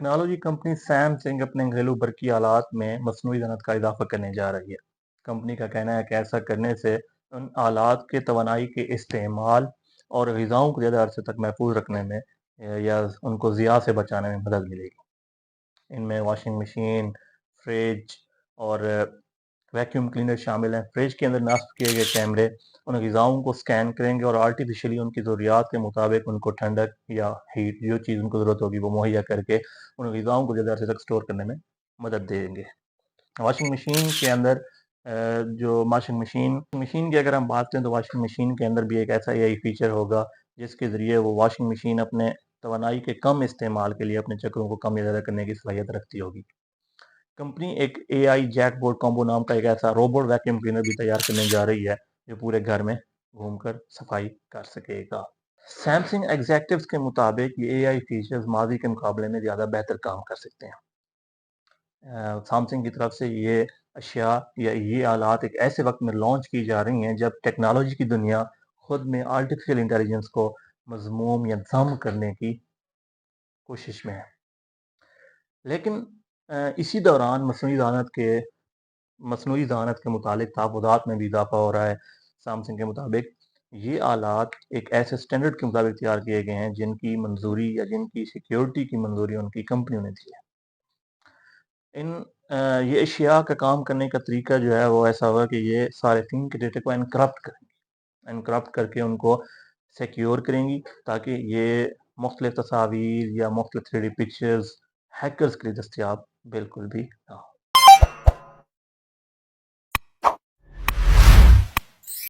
Technology company Samsung अपने घरेलू बरकी आलात में मसनूई ज़नत का इजाफा करने जा रही है। कंपनी का कहना है कि ऐसा करने से उन आलात के तवानाई के इस्तेमाल और ग़िज़ाओं को ज़्यादा अरसे तक महफूज रखने में या उनको ज़िया से बचाने में मदद मिलेगी। इनमें वॉशिंग मशीन, फ्रिज और वैक्यूम क्लीनर शामिल हैं। फ्रिज के अंदर नस्ब किए गए कैमरे उन ग़िज़ाओं को स्कैन करेंगे और आर्टिफिशियली उनकी ज़रूरियात के मुताबिक उनको ठंडक या हीट जो चीज़ उनको ज़रूरत होगी वो मुहैया करके उन ग़िज़ाओं को ज़्यादा अरसे तक स्टोर करने में मदद देंगे। वॉशिंग मशीन के अंदर जो वॉशिंग मशीन मशीन की अगर हम बात करें तो वॉशिंग मशीन के अंदर भी एक ऐसा एआई फीचर होगा जिसके ज़रिए वो वॉशिंग मशीन अपने तवानाई के कम इस्तेमाल के लिए अपने चक्रों को कम या ज़्यादा करने की सलाहियत रखती होगी। कंपनी एक एआई जैकबॉट कॉम्बो नाम का एक ऐसा रोबोट वैक्यूम क्लीनर भी तैयार करने जा रही है जो पूरे घर में घूमकर सफाई कर सकेगा। सैमसंग एग्जेक्टिव्स के मुताबिक ये एआई फीचर्स माजी के मुकाबले में ज़्यादा बेहतर काम कर सकते हैं। सैमसंग की तरफ से ये अशिया या ये आलात एक ऐसे वक्त में लॉन्च की जा रही हैं जब टेक्नोलॉजी की दुनिया खुद में आर्टिफिशियल इंटेलिजेंस को मजमूम या दम करने की कोशिश में है। लेकिन इसी दौरान मसनूई ज़हानत के मुतालिक तहफ़्फ़ुज़ात में भी इजाफ़ा हो रहा है। सैमसंग के मुताबिक ये आलात एक ऐसे स्टैंडर्ड के मुताबिक तैयार किए गए हैं जिनकी मंजूरी या जिनकी सिक्योरिटी की मंजूरी उनकी कंपनियों ने दी है। ये अशिया का काम करने का तरीका जो है वो ऐसा होगा कि ये सार्फिन के डेटा को एनक्रप्ट करके उनको सिक्योर करेंगी ताकि ये मुख्तलिफ तस्वीर या मुख्तलिफ 3D पिक्चर्स हैकर्स के लिए दस्तयाब बिल्कुल भी ना हो।